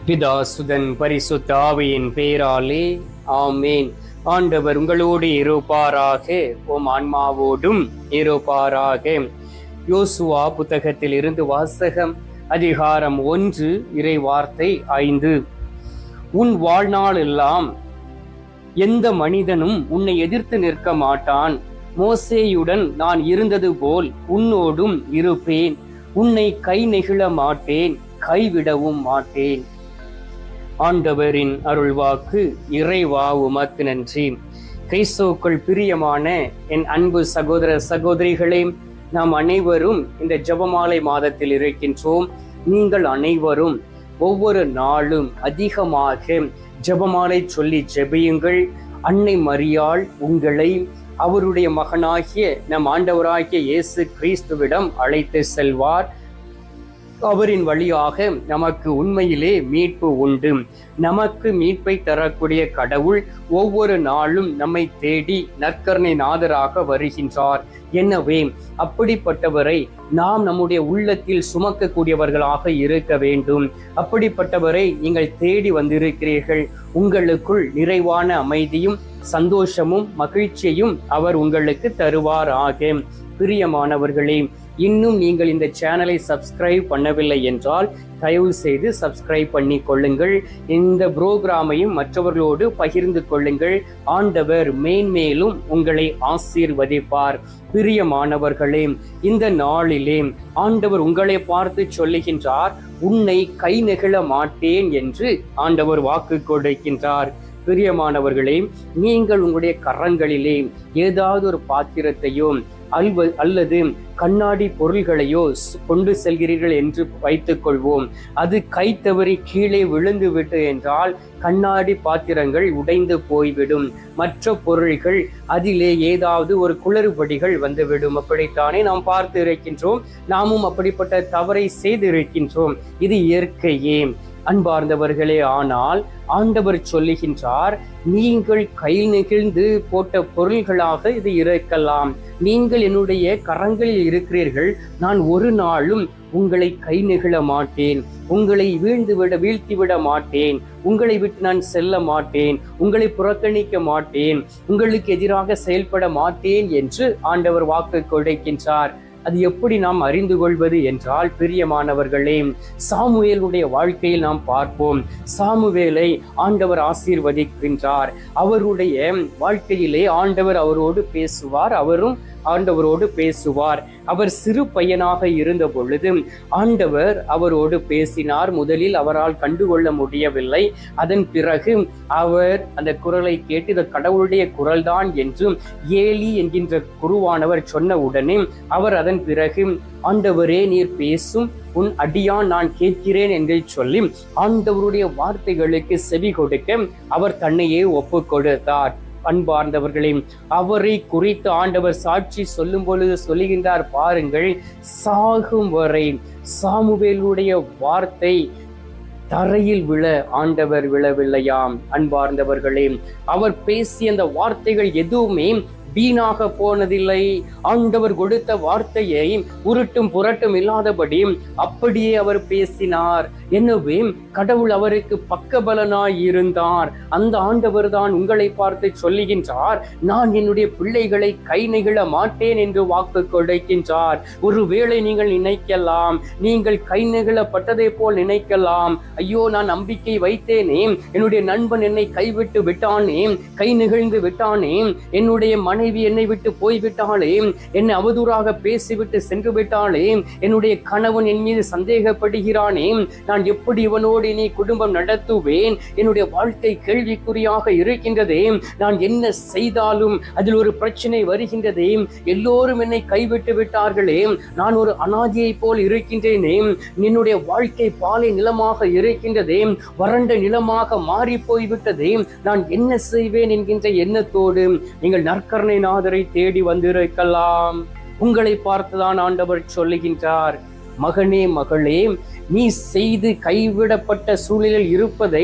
பிதா சுதன் பரிசுத்த ஆவியின் பேராலே ஆமேன். ஆண்டவர் உங்களோடு இருப்பாராக, உம் ஆன்மாவோடும் இருப்பாராக. யோசுவா புத்தகத்தில் இருந்து வாசகம். அதிகாரம் 1, இறை வார்த்தை 5. உன் வாழ்நாள் எல்லாம் எந்த மனிதனும் உன்னை எதிர்த்து நிற்க மாட்டான். மோசேயுடன் நான் இருந்தது போல் உன்னோடும் இருப்பேன். உன்னை கை நெகிழ மாட்டேன், கைவிடவும் மாட்டேன். ஆண்டவரின் அருள்வாக்கு. இறைவா உமக்கு நன்றி. கிறிஸ்துவுக்குள் பிரியமான என் அன்பு சகோதர சகோதரிகளே, நாம் அனைவரும் இந்த ஜெபமாலை மாதத்தில் இருக்கின்றோம். நீங்கள் அனைவரும் ஒவ்வொரு நாளும் அதிகமாக ஜெபமாலை சொல்லி ஜெபியுங்கள். அன்னை மரியாள் உங்களை அவருடைய மகனாகிய நம் ஆண்டவராகிய இயேசு கிறிஸ்துவிடம் அழைத்து செல்வார். அவரின் வழியாக நமக்கு உண்மையிலே மீட்பு உண்டு. நமக்கு மீட்பை தரக்கூடிய கடவுள் ஒவ்வொரு நாளும் நம்மை தேடி நற்கருணை நாதராக வருகின்றார். எனவே அப்படிப்பட்டவரை நாம் நம்முடைய உள்ளத்தில் சுமக்கக்கூடியவர்களாக இருக்க வேண்டும். அப்படிப்பட்டவரை நீங்கள் தேடி வந்திருக்கிறீர்கள். உங்களுக்குள் நிறைவான அமைதியும் சந்தோஷமும் மகிழ்ச்சியையும் அவர் உங்களுக்கு தருவாராக. பிரியமானவர்களே, இன்னும் நீங்கள் இந்த சேனலை சப்ஸ்கிரைப் பண்ணவில்லை என்றால் தயவு செய்து சப்ஸ்கிரைப் பண்ணி கொள்ளுங்கள். இந்த புரோகிராமையும் மற்றவர்களோடு பகிர்ந்து கொள்ளுங்கள். ஆண்டவர் மேன்மேலும் உங்களை ஆசீர்வதிப்பார். பிரியமானவர்களே, இந்த நாளிலே ஆண்டவர் உங்களை பார்த்து சொல்லுகின்றார், உன்னை கை நெகிழ மாட்டேன் என்று ஆண்டவர் வாக்கு கொடுக்கின்றார். பிரியமானவர்களே, நீங்கள் உங்களுடைய கரங்களிலே ஏதாவது ஒரு பாத்திரத்தையோ அல்லது கண்ணாடி பொருள்களையோ கொண்டு செல்கிறீர்கள் என்று வைத்துக் கொள்வோம். அது கை தவறி கீழே விழுந்து விட்டு என்றால் கண்ணாடி பாத்திரங்கள் உடைந்து போய்விடும். மற்ற பொருள்கள் அதிலே ஏதாவது ஒரு குளறுபடிகள் வந்துவிடும். அப்படித்தானே நாம் பார்த்து இருக்கின்றோம். நாமும் அப்படிப்பட்ட தவறை செய்து இருக்கின்றோம். இது இயற்கையே அன்பார்ந்தவர்களே. ஆனால் ஆண்டவர் சொல்லுகின்றார், நீங்கள் கை நெகிழ்ந்து போட்ட பொருள்களாக இது இருக்கலாம். நீங்கள் என்னுடைய கரங்களில் இருக்கிறீர்கள். நான் ஒரு நாளும் உங்களை கை நெகிழ மாட்டேன். உங்களை வீழ்த்திவிட மாட்டேன். உங்களை விட்டு நான் செல்ல மாட்டேன். உங்களை புறக்கணிக்க மாட்டேன். உங்களுக்கு எதிராக செயல்பட மாட்டேன் என்று ஆண்டவர் வாக்கு கொடுக்கின்றார். அது எப்படி நாம் அறிந்து கொள்வது என்றால், பிரியமானவர்களே, சாமுவேலுடைய வாழ்க்கையில் நாம் பார்ப்போம். சாமுவேலை ஆண்டவர் ஆசீர்வதிக்கின்றார். அவருடைய வாழ்க்கையிலே ஆண்டவர் அவரோடு பேசுவார், அவரும் ஆண்டவரோடு பேசுவார். அவர் சிறு பையனாக இருந்த பொழுது ஆண்டவர் அவரோடு பேசினார். முதலில் அவரால் கண்டுகொள்ள முடியவில்லை. அதன் பிறகு அவர் அந்த குரலை கேட்டு இது கடவுளுடைய குரல்தான் என்று ஏலி என்கின்ற குருவானவர் சொன்ன உடனே அவர் அதன் பிறகு, ஆண்டவரே நீர் பேசும், உன் அடியான் நான் கேட்கிறேன் என்று சொல்லி ஆண்டவருடைய வார்த்தைகளுக்கு செவி கொடுக்க அவர் தன்னையே ஒப்பு கொடுத்தார். அன்பார்ந்தவர்களே, அவரை குறித்து ஆண்டவர் சாட்சி சொல்லும் பொழுது சொல்லுகின்றார், பாருங்கள், சாகும் வரை சாமுவேலுடைய வார்த்தை தரையில் விழ ஆண்டவர் விழவில்லையாம். அன்பார்ந்தவர்களே, அவர் பேசிய அந்த வார்த்தைகள் எதுவுமே வீணாக போனதில்லை. ஆண்டவர் கொடுத்த வார்த்தையை உருட்டும் புரட்டும் இல்லாதபடி அப்படியே அவர் பேசினார். எனவே கடவுள் அவருக்கு பக்கபலனாய் இருந்தார். அந்த ஆண்டவர் தான் உங்களை பார்த்து சொல்லுகின்றார், நான் என்னுடைய பிள்ளைகளை கை நெகிழ மாட்டேன் என்று வாக்கு கொடுக்கின்றார். ஒருவேளை நீங்கள் நினைக்கலாம், நீங்கள் கை நெகிழப்பட்டதை போல் நினைக்கலாம், ஐயோ நான் நம்பிக்கை வைத்தேனே, என்னுடைய நண்பன் என்னை கைவிட்டு விட்டானே, கை நெகிழ்ந்து விட்டானே, என்னுடைய மனைவி என்னை விட்டு போய்விட்டாளே, என்னை அவதூறாக பேசிவிட்டு சென்று விட்டாளே, என்னுடைய கணவன் என் மீது சந்தேகப்படுகிறானே, நான் எப்படி இவனோடு இனி குடும்பம் நடத்துவேன், என்னுடைய வாழ்க்கை கேள்விக்குறியாக இருக்கின்றதே, நான் என்ன செய்தாலும் அதில் ஒரு பிரச்சனை வருகின்றதே, எல்லோரும் என்னை கைவிட்டு விட்டார்களே, நான் ஒரு அனாதையை போல் இருக்கின்றேனே, என்னுடைய வாழ்க்கை பாலை நிலமாக இருக்கின்றதே, வறண்ட நிலமாக மாறி போய்விட்டதே, நான் என்ன செய்வேன் என்கின்ற எண்ணத்தோடு நீங்கள் நற்கருணை நாதரை தேடி வந்திருக்கலாம். உங்களை பார்த்துதான் ஆண்டவர் சொல்லுகின்றார், மகனே மகளே, நீ செய்து கைவிடப்பட்ட சூழலில் இருப்பதை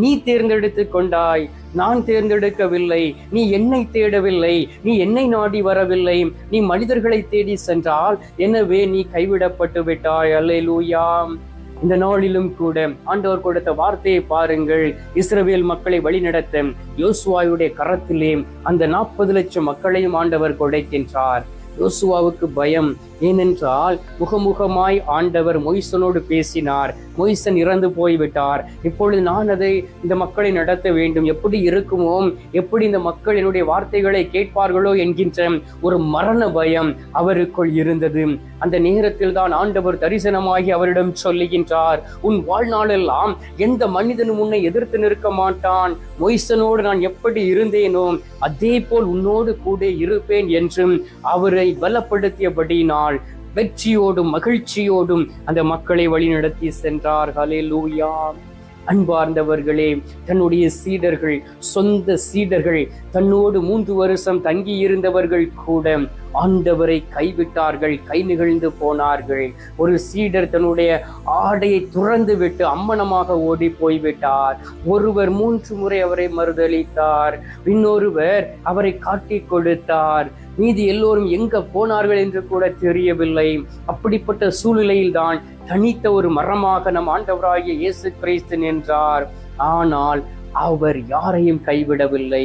நீ தேர்ந்தெடுத்து கொண்டாய். நான் தேர்ந்தெடுக்கவில்லை. நீ என்னை தேடவில்லை. நீ என்னை நாடி வரவில்லை. நீ மனிதர்களை தேடி சென்றால் எனவே நீ கைவிடப்பட்டு விட்டாய். அல்லேலூயா. இந்த நாளிலும் கூட ஆண்டவர் கொடுத்த வார்த்தையை பாருங்கள். இஸ்ரவேல் மக்களை வழிநடத்த யோசுவாவுடைய கரத்திலே அந்த 40 லட்சம் மக்களையும் ஆண்டவர் கொடுக்கின்றார். யோசுவாவுக்கு பயம், ஏனென்றால் முகமுகமாய் ஆண்டவர் மொய்சனோடு பேசினார். மொய்சன் இறந்து போய்விட்டார். இப்பொழுது நான் இந்த மக்களை நடத்த வேண்டும், எப்படி இருக்குமோ, எப்படி இந்த மக்கள் என்னுடைய வார்த்தைகளை கேட்பார்களோ என்கின்ற ஒரு மரண பயம் அவருக்குள் இருந்தது. அந்த நேரத்தில் தான் ஆண்டவர் தரிசனமாகி அவரிடம் சொல்லுகின்றார், உன் வாழ்நாளெல்லாம் எந்த மனிதனும் உன்னை எதிர்த்து நிற்க மாட்டான். மொய்சனோடு நான் எப்படி இருந்தேனோ அதே போல் உன்னோடு கூட இருப்பேன் என்றும் அவரை பலப்படுத்தியபடியினால் வெற்றியோடும் மகிழ்ச்சியோடும் அந்த மக்களை வழிநடத்தி சென்றார். ஹல்லேலூயா. அன்பார்ந்தவர்களே, தன்னுடைய சீடர்கள், சொந்த சீடர்கள், தன்னோடு 3 வருஷம் தங்கி இருந்தவர்கள் கூட ஆண்டவரை கைவிட்டார்கள், கை நிகழ்ந்து போனார்கள். ஒரு சீடர் தன்னுடைய ஆடையை துறந்து விட்டு அம்மனமாக ஓடி போய்விட்டார். ஒருவர் 3 முறை அவரை மறுதளித்தார். இன்னொருவர் அவரை காட்டி கொடுத்தார். மீதி எல்லோரும் எங்க போனார்கள் என்று கூட தெரியவில்லை. அப்படிப்பட்ட சூழ்நிலையில் தான் தனித்த ஒரு மரமாக நம் ஆண்டவராகிய இயேசு கிறிஸ்து நின்றார். ஆனால் அவர் யாரையும் கைவிடவில்லை.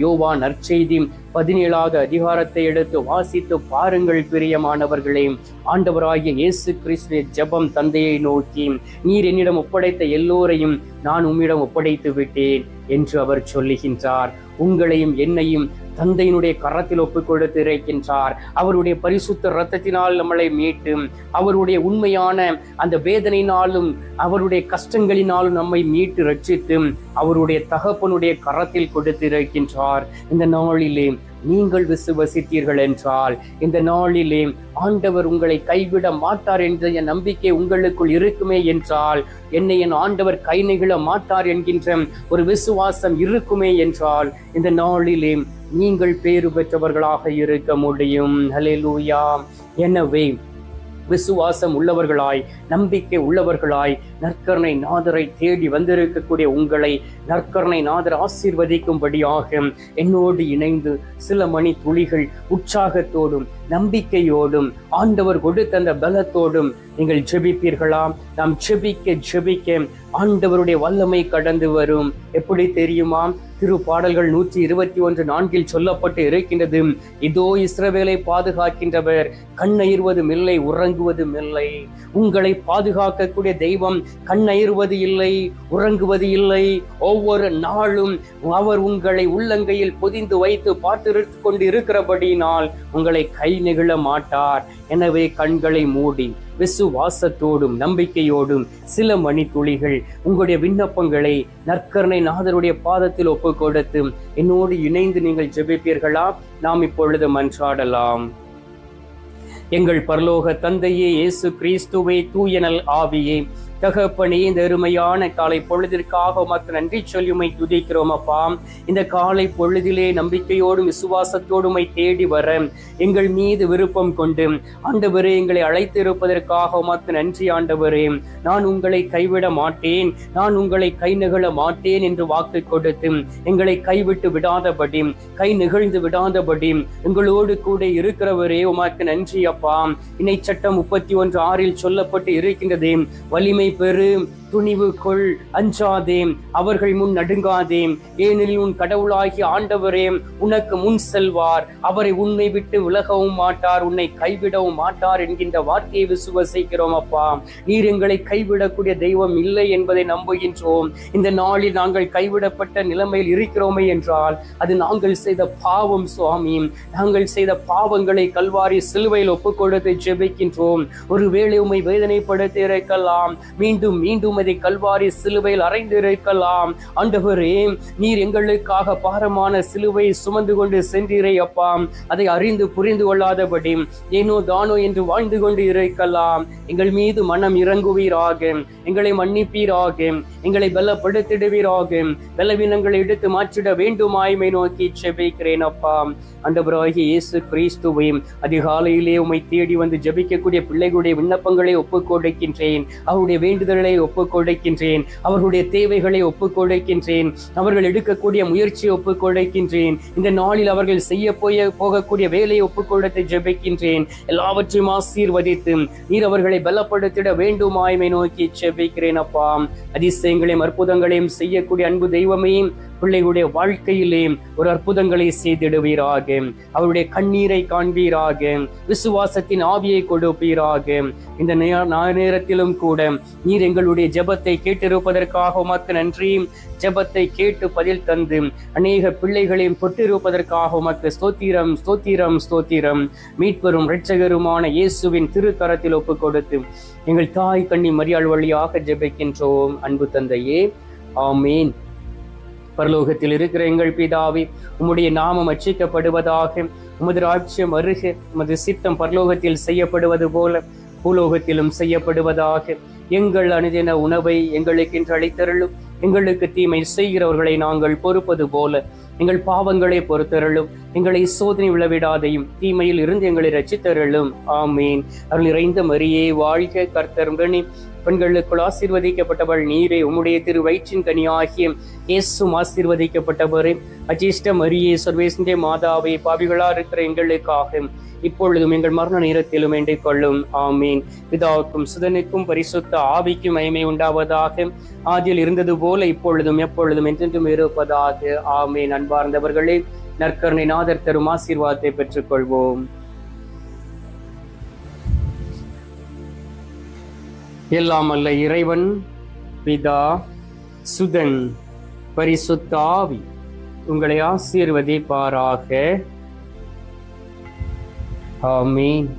யோவான் நற்செய்தி 17வது அதிகாரத்தை எடுத்து வாசித்து பாருங்கள் பிரியமானவர்களே. ஆண்டவராகிய இயேசு கிறிஸ்துவின் ஜெபம் தந்தையை நோக்கி, நீர் என்னிடம் ஒப்படைத்த எல்லோரையும் நான் உம்மிடம் ஒப்படைத்து விட்டேன் என்று அவர் சொல்லுகின்றார். உங்களையும் என்னையும் தந்தையினுடைய கரத்தில் ஒப்புக் கொடுத்து இருக்கின்றார். அவருடைய பரிசுத்த இரத்தத்தினால் நம்மளை மீட்டு, அவருடைய உண்மையான அந்த வேதனையினாலும் அவருடைய கஷ்டங்களினாலும் நம்மை மீட்டு ரட்சித்து அவருடைய தகப்பனுடைய கரத்தில் கொடுத்து இருக்கின்றார். இந்த நாளிலே நீங்கள் விசுவசித்தீர்கள் என்றால், இந்த நாளிலே ஆண்டவர் உங்களை கைவிட மாட்டார் என்ற நம்பிக்கை உங்களுக்குள் இருக்குமே என்றால், என்னை என் ஆண்டவர் கை நெகிழ மாட்டார் என்கின்ற ஒரு விசுவாசம் இருக்குமே என்றால், இந்த நாளிலே நீங்கள் பேறு பெற்றவர்களாக இருக்க முடியும். ஹல்லேலூயா. எனவே விசுவாசம் உள்ளவர்களாய், நம்பிக்கை உள்ளவர்களாய், நற்கருணை நாதரை தேடி வந்திருக்கக்கூடிய உங்களை நற்கருணை நாதர் ஆசீர்வதிக்கும்படியாக என்னோடு இணைந்து சில மணி துளிகள் உற்சாகத்தோடும் நம்பிக்கையோடும் ஆண்டவர் கொடுத்த அந்த பலத்தோடும் நீங்கள் ஜெபிப்பீர்களா? நாம் ஜெபிக்க ஆண்டவருடைய வல்லமை கடந்து வரும். எப்படி தெரியுமா? திருப்பாடல்கள் 121:4 சொல்லப்பட்டு இருக்கின்றது, இதோ இஸ்ரவேலை பாதுகாக்கின்றவர் கண்ணயர்வதும் இல்லை, உறங்குவதும் இல்லை. உங்களை பாதுகாக்கக்கூடிய தெய்வம் கண்ணயர்வது இல்லை, உறங்குவது இல்லை. ஒவ்வொரு நாளும் அவர் உங்களை உள்ளங்கையில் பொதிந்து வைத்து பார்த்து கொண்டு இருக்கிறபடியினால் உங்களை கை நெகிழ மாட்டார். எனவே கண்களை மூடி விசுவாசத்தோடும் நம்பிக்கையோடும் சில மணி துளிகள் உங்களுடைய விண்ணப்பங்களை நற்கருணை நாதருடைய பாதத்தில் ஒப்பு கொடுத்து என்னோடு இணைந்து நீங்கள் ஜெபிப்பீர்களா? நாம் இப்பொழுது மன்றாடலாம். எங்கள் பரலோக தந்தையே, இயேசு கிறிஸ்துவே, தூயனல் ஆவியே, தகப்பனே, இந்த அருமையான காலை பொழுதிற்காக உமக்கு நன்றி சொல்லி உம்மை துதிக்கிறோம் அப்பா. இந்த காலை பொழுதிலே நம்பிக்கையோடும் விசுவாசத்தோடும் தேடி வர எங்கள் மீது விருப்பம் கொண்டு ஆண்டவரே எங்களை அழைத்து இருப்பதற்காக உமக்கு நன்றி ஆண்டவரே. நான் உங்களை கைவிட மாட்டேன், நான் உங்களை கை நெகிழ மாட்டேன் என்று வாக்கு கொடுத்து எங்களை கைவிட்டு விடாதபடி, கை நெகிழ்ந்து விடாதபடி எங்களோடு கூட இருக்கிறவரே உமக்கு நன்றி அப்பா. இணை சட்டம் 31:6 சொல்லப்பட்டு இருக்கின்றது, வலிமை பெரு, துணிவு கொள், அஞ்சாதே, அவர்கள் முன் நடுங்காதே, ஏனெனில் உன் கடவுளாகிய ஆண்டவரே உனக்கு முன் செல்வார், அவரை உன்னை விட்டு விலகவும் மாட்டார், உன்னை கைவிடவும் மாட்டார் என்கின்ற வார்த்தையை விசுவசிக்கிறோம் அப்பா. நீர் எங்களை கைவிடக்கூடிய தெய்வம் இல்லை என்பதை நம்புகின்றோம். இந்த நாளில் நாங்கள் கைவிடப்பட்ட நிலைமையில் இருக்கிறோமே என்றால் அது நாங்கள் செய்த பாவம் சுவாமி. நாங்கள் செய்த பாவங்களை கல்வாரி சிலுவையில் ஒப்புக் கொடுத்து ஜெபிக்கின்றோம். ஒருவேளை உம்மை வேதனைப்படுத்தி இருக்கலாம், மீண்டும் மீண்டும் அதை கல்வாரி சிலுவையில் அறைந்து இருக்கலாம். ஆண்டவரே, நீர் எங்களுக்காக பாரமான சிலுவை சுமந்து கொண்டு சென்றீரே அப்பா. அதை அறிந்து புரிந்து கொள்ளாதபடி ஏனோ தானோ என்று வாழ்ந்து கொண்டு இருக்கலாம். எங்கள் மீது மனம் இறங்குவீராக, எங்களை மன்னிப்பீராக, எங்களை பலப்படுத்திடுவீராக, பலவீனங்களை எடுத்து மாற்றிட வேண்டுமாய்மை நோக்கி ஜெபிக்கிறேன் அப்பா. ஆண்டவராகிய இயேசு கிறிஸ்துவை அதிகாலையிலே உம்மை தேடி வந்து ஜெபிக்கக்கூடிய பிள்ளைகளுடைய விண்ணப்பங்களை ஒப்புக் கொடுக்கின்றேன். அவருடைய வேண்டுதலை ஒப்புக் கொடுக்கின்றேன். அவர்களுடைய தேவைகளை ஒப்புக் கொடுக்கின்றேன். அவர்கள் எடுக்கக்கூடிய முயற்சியை ஒப்புக் கொடுக்கின்றேன். இந்த நாளில் அவர்கள் செய்ய போகக்கூடிய வேலையை ஒப்புக் கொடுத்து ஜெபிக்கின்றேன். எல்லாவற்றையும் ஆசீர்வதித்து நீர் அவர்களை பலப்படுத்திட வேண்டுமாய்மை நோக்கி ஜெபிக்கிறேன். அப்பா, அதிசயங்களையும் அற்புதங்களையும் செய்யக்கூடிய அன்பு தெய்வமே, பிள்ளைகளுடைய வாழ்க்கையிலே ஒரு அற்புதங்களை செய்திடுவீராக. அவருடைய கண்ணீரை காண்பீராக. விசுவாசத்தின் ஆவியை கொடுப்பீராக. இந்த நேரத்திலும் கூட நீர் எங்களுடைய ஜெபத்தை கேட்டிருப்பதற்காக உமக்கு நன்றி. ஜெபத்தை கேட்டு பதில் தந்து அநேக பிள்ளைகளையும் தொட்டிருப்பதற்காக உமக்கு ஸ்தோத்திரம், ஸ்தோத்திரம், ஸ்தோத்திரம். மீட்பெரும் இரட்சகருமான இயேசுவின் திருக்கரத்தில் ஒப்பு கொடுத்து எங்கள் தாய் கன்னி மரியாள் வழியாக ஜெபிக்கின்றோம் அன்பு தந்தையே. ஆமீன். பரலோகத்தில் இருக்கிற எங்கள் பிதாவே, உம்முடைய நாமம் அர்ச்சிக்கப்படுவதாக. உமது ராஜ்யம் வருக. உமது சித்தம் பரலோகத்தில் செய்யப்படுவது போல பூலோகத்திலும் செய்யப்படுவதாக. எங்கள் அனுதின உணவை எங்களுக்கு இன்று அளித்தருளும். எங்களுக்கு தீமை செய்கிறவர்களை நாங்கள் பொறுப்பது போல எங்கள் பாவங்களை பொறுத்தருளும். எங்களை சோதனை விழவிடாதையும் தீமையில் இருந்து எங்களை ரட்சித்தருளும். ஆமீன். அருள் நிறைந்த மரியே வாழ்க, கர்த்தர் உடனே பெண்களுக்குள் ஆசீர்வதிக்கப்பட்டவள் நீரே. உம்முடைய திரு வயிற்றின் கனியாகிய இயேசுவும் ஆசீர்வதிக்கப்பட்டவரே. அஜிஷ்ட மரியே, சர்வேசனுடைய மாதாவே, பாவிகளா இருக்கிற எங்களுக்காக இப்பொழுதும் எங்கள் மரண நேரத்திலும் வேண்டிக் கொள்ளும். ஆமீன். பிதாவுக்கும் சுதனுக்கும் பரிசுத்த ஆவிக்கும் மகிமை உண்டாவதாக. ஆதியில் இருந்தது போல இப்பொழுதும் எப்பொழுதும் என்றென்றும் இருப்பதாக. ஆமீன். அன்பார்ந்தவர்களே, நற்கருணை நாதர் தரும் ஆசீர்வாதத்தை பெற்றுக் கொள்வோம். எல்லாம் அல்ல இறைவன், பிதா, சுதன், பரிசுத்த ஆவி உங்களை ஆசீர்வதிப்பாராக. ஆமீன்.